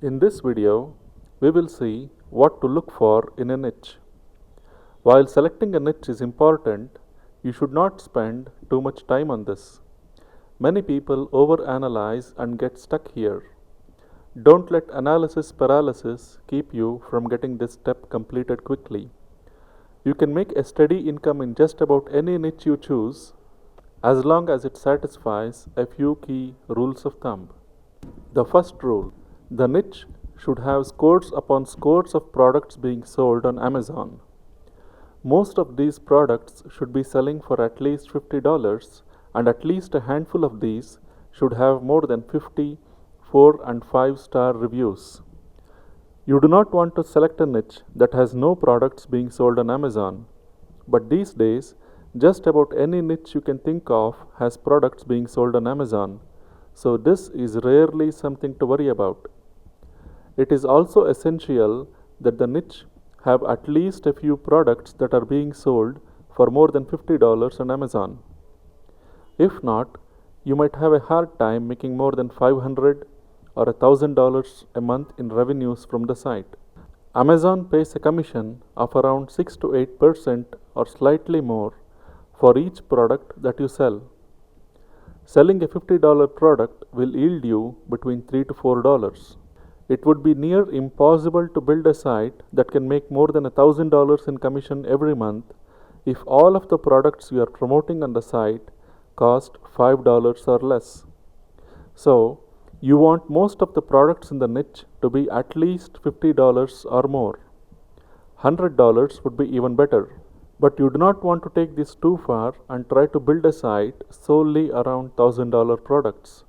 In this video, we will see what to look for in a niche. While selecting a niche is important, you should not spend too much time on this. Many people overanalyze and get stuck here. Don't let analysis paralysis keep you from getting this step completed quickly. You can make a steady income in just about any niche you choose as long as it satisfies a few key rules of thumb. The first rule: the niche should have scores upon scores of products being sold on Amazon. Most of these products should be selling for at least $50, and at least a handful of these should have more than 50 4 and 5-star reviews. You do not want to select a niche that has no products being sold on Amazon. But these days, just about any niche you can think of has products being sold on Amazon, so this is rarely something to worry about. It is also essential that the niche have at least a few products that are being sold for more than $50 on Amazon. If not, you might have a hard time making more than $500 or $1,000 a month in revenues from the site. Amazon pays a commission of around 6 to 8% or slightly more for each product that you sell. Selling a $50 product will yield you between $3 to $4. It would be near impossible to build a site that can make more than $1,000 in commission every month if all of the products you are promoting on the site cost $5 or less. So, you want most of the products in the niche to be at least $50 or more. $100 would be even better. But you do not want to take this too far and try to build a site solely around $1,000 products,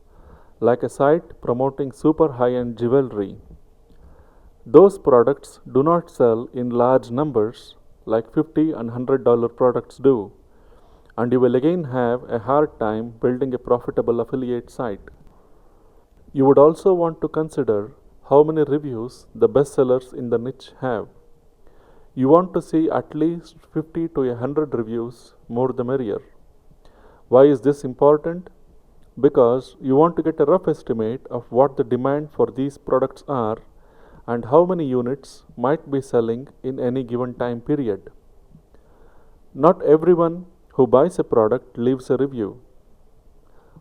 like a site promoting super high-end jewelry. Those products do not sell in large numbers like $50 and $100 products do, and you will again have a hard time building a profitable affiliate site. You would also want to consider how many reviews the bestsellers in the niche have. You want to see at least 50 to 100 reviews, more the merrier. Why is this important? Because you want to get a rough estimate of what the demand for these products are and how many units might be selling in any given time period. Not everyone who buys a product leaves a review.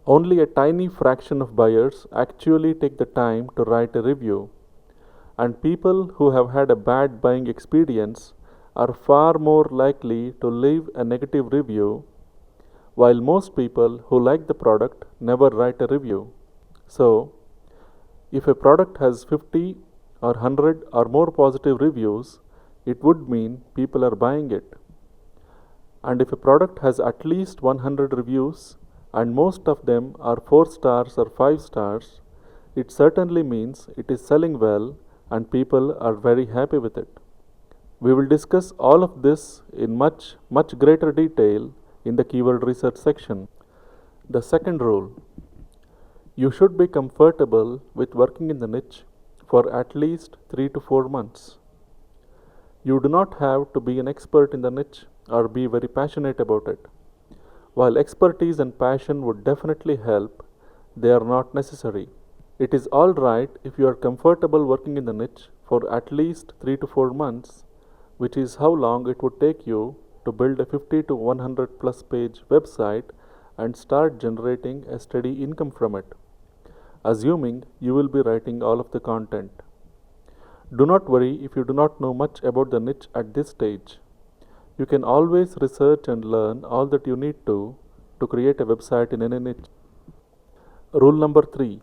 Only a tiny fraction of buyers actually take the time to write a review, and people who have had a bad buying experience are far more likely to leave a negative review, while most people who like the product never write a review. So, if a product has 50 or 100 or more positive reviews, it would mean people are buying it. And if a product has at least 100 reviews and most of them are 4 stars or 5 stars, it certainly means it is selling well and people are very happy with it. We will discuss all of this in much greater detail in the keyword research section. The second rule: you should be comfortable with working in the niche for at least 3 to 4 months. You do not have to be an expert in the niche or be very passionate about it. While expertise and passion would definitely help, they are not necessary. It is alright if you are comfortable working in the niche for at least 3 to 4 months, which is how long it would take you to build a 50 to 100 plus page website and start generating a steady income from it, assuming you will be writing all of the content. Do not worry if you do not know much about the niche at this stage. You can always research and learn all that you need to create a website in any niche. Rule number 3: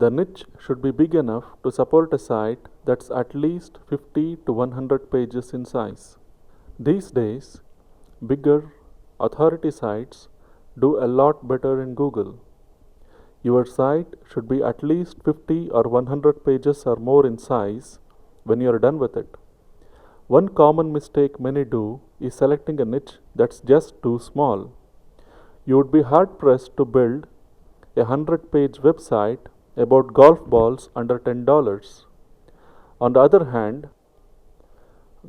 the niche should be big enough to support a site that's at least 50 to 100 pages in size. These days, bigger, authority sites do a lot better in Google. Your site should be at least 50 or 100 pages or more in size when you are done with it. One common mistake many do is selecting a niche that's just too small. You would be hard pressed to build a 100-page website about golf balls under $10. On the other hand,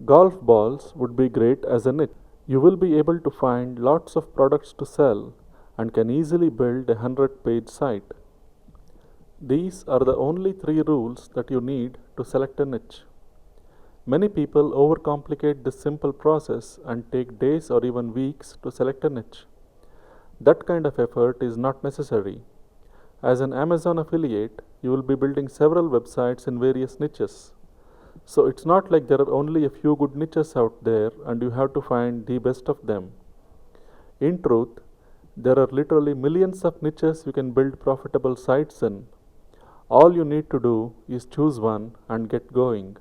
golf balls would be great as a niche. You will be able to find lots of products to sell and can easily build a 100-page site. These are the only three rules that you need to select a niche. Many people overcomplicate this simple process and take days or even weeks to select a niche. That kind of effort is not necessary. As an Amazon affiliate, you will be building several websites in various niches. So it's not like there are only a few good niches out there and you have to find the best of them. In truth, there are literally millions of niches you can build profitable sites in. All you need to do is choose one and get going.